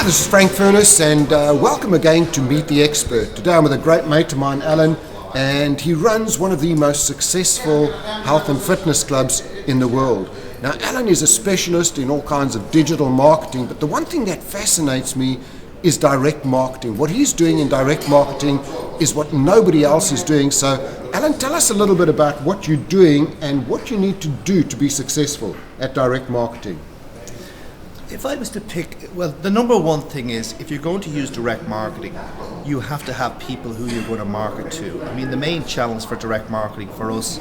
this is Frank Furness, and welcome again to Meet the Expert. Today I'm with a great mate of mine, Alan, and he runs one of the most successful health and fitness clubs in the world. Now, Alan is a specialist in all kinds of digital marketing, but the one thing that fascinates me is direct marketing. What he's doing in direct marketing is what nobody else is doing. So, Alan, tell us a little bit about what you're doing and what you need to do to be successful at direct marketing. If I was to pick, well, the number one thing is if you're going to use direct marketing, you have to have people who you're going to market to. I mean, the main challenge for direct marketing for us,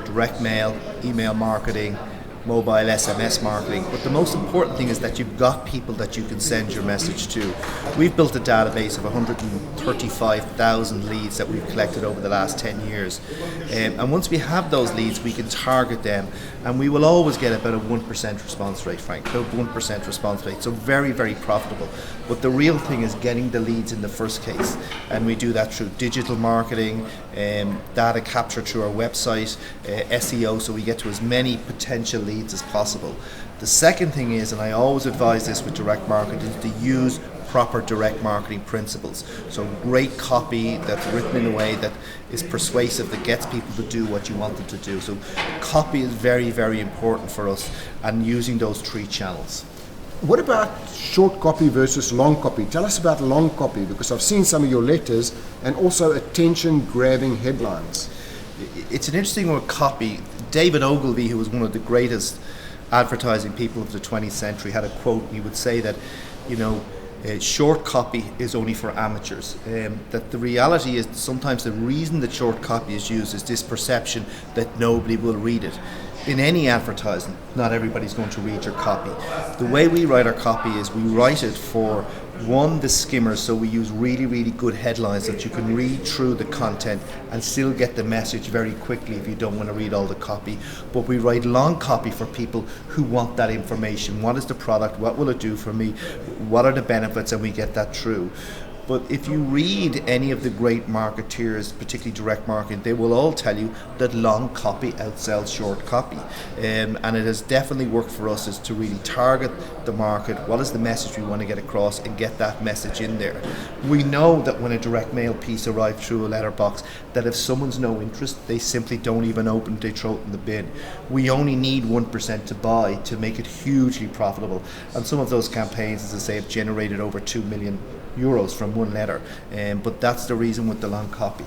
direct mail, email marketing, mobile SMS marketing, but the most important thing is that you've got people that you can send your message to. We've built a database of 135,000 leads that we've collected over the last 10 years, and once we have those leads we can target them, and we will always get about a 1% response rate, Frank, about 1% response rate, so very, very profitable. But the real thing is getting the leads in the first case, and we do that through digital marketing, data capture through our website, SEO, so we get to as many potential leads as possible. The second thing is, and I always advise this with direct marketing, is to use proper direct marketing principles. So great copy that's written in a way that is persuasive, that gets people to do what you want them to do. So copy is very, very important for us, and using those three channels. What about short copy versus long copy? Tell us about long copy, because I've seen some of your letters and also attention-grabbing headlines. It's an interesting one with copy. David Ogilvy, who was one of the greatest advertising people of the 20th century, had a quote, and he would say that, short copy is only for amateurs. That the reality is sometimes the reason that short copy is used is this perception that nobody will read it. In any advertising, not everybody's going to read your copy. The way we write our copy is we write it for, one, the skimmers, so we use really, really good headlines that you can read through the content and still get the message very quickly if you don't want to read all the copy. But we write long copy for people who want that information. What is the product? What will it do for me? What are the benefits? And we get that through. But if you read any of the great marketeers, particularly direct marketing, they will all tell you that long copy outsells short copy. And it has definitely worked for us, is to really target the market. What is the message we want to get across, and get that message in there. We know that when a direct mail piece arrives through a letterbox, that if someone's no interest, they simply don't even open it, they throw it in the bin. We only need 1% to buy to make it hugely profitable. And some of those campaigns, as I say, have generated over €2 million from one letter, but that's the reason with the long copy.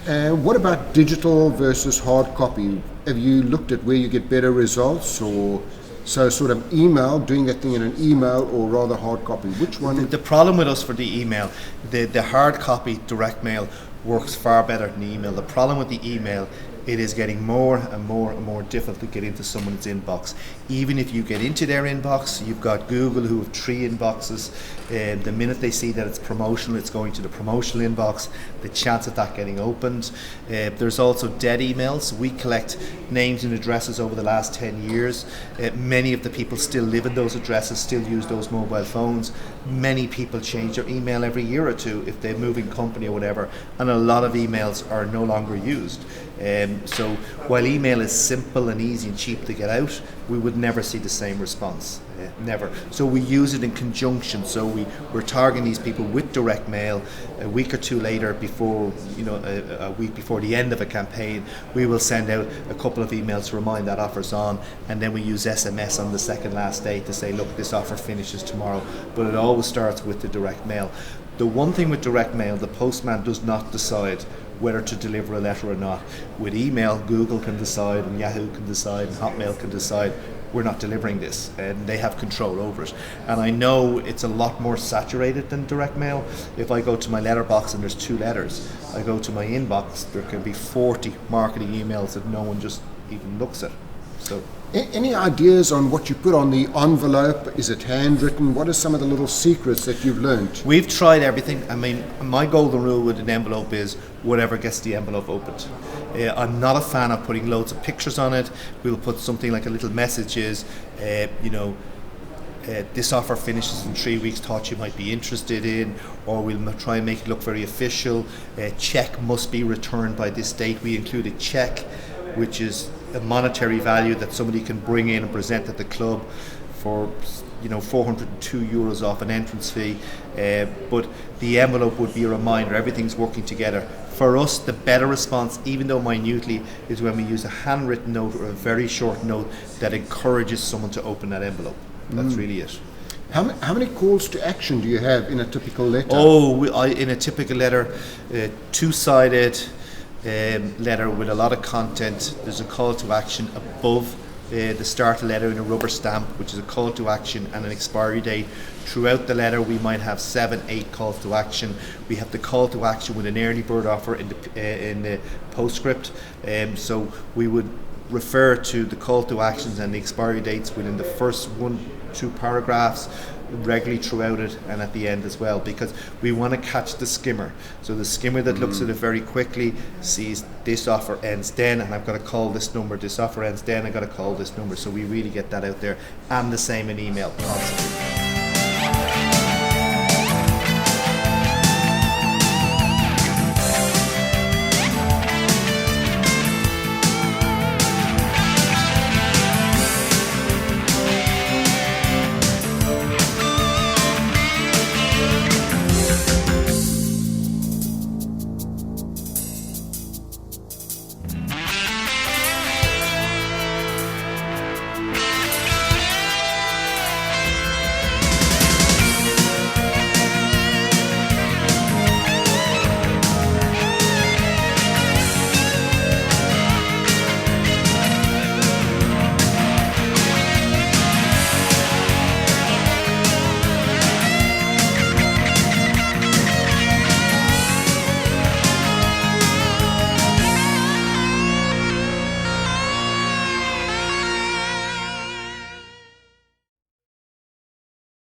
What about digital versus hard copy? Have you looked at where you get better results, or so sort of email, doing that thing in an email, or rather hard copy? Which one? The problem with us for the email, the hard copy direct mail works far better than the email. The problem with the email, it is getting more and more and more difficult to get into someone's inbox. Even if you get into their inbox, you've got Google, who have 3 inboxes. The minute they see that it's promotional, it's going to the promotional inbox. The chance of that getting opened. There's also dead emails. We collect names and addresses over the last 10 years. Many of the people still live in those addresses, still use those mobile phones. Many people change their email every year or two if they're moving company or whatever, and a lot of emails are no longer used. So while email is simple and easy and cheap to get out, we would never see the same response. Never. So we use it in conjunction. So we're targeting these people with direct mail. A week or two later, before a week before the end of a campaign, we will send out a couple of emails to remind that offer's on, and then we use SMS on the second last day to say, look, this offer finishes tomorrow. But it always starts with the direct mail. The one thing with direct mail, the postman does not decide whether to deliver a letter or not. With email, Google can decide, and Yahoo can decide, and Hotmail can decide, we're not delivering this, and they have control over it. And I know it's a lot more saturated than direct mail. If I go to my letterbox and there's 2 letters, I go to my inbox, there can be 40 marketing emails that no one just even looks at. So, any ideas on what you put on the envelope? Is it handwritten? What are some of the little secrets that you've learned? We've tried everything. I mean, my golden rule with an envelope is whatever gets the envelope opened. I'm not a fan of putting loads of pictures on it. We'll put something like a little messages, this offer finishes in 3 weeks, thought you might be interested in, or we'll try and make it look very official. Check must be returned by this date. We include a check, which is a monetary value that somebody can bring in and present at the club for €402 off an entrance fee, but the envelope would be a reminder everything's working together. For us, the better response, even though minutely, is when we use a handwritten note or a very short note that encourages someone to open that envelope. That's really it. How many calls to action do you have in a typical letter? In a typical letter, two-sided letter with a lot of content. There's a call to action above the start letter in a rubber stamp, which is a call to action and an expiry date. Throughout the letter, we might have 7-8 calls to action. We have the call to action with an early bird offer in the postscript. So we would refer to the call to actions and the expiry dates within the first 1-2 paragraphs, regularly throughout it and at the end as well, because we want to catch the skimmer. So the skimmer that looks at it very quickly sees this offer ends then, and I've got to call this number. This offer ends then, I've got to call this number. So we really get that out there, and the same in email constantly.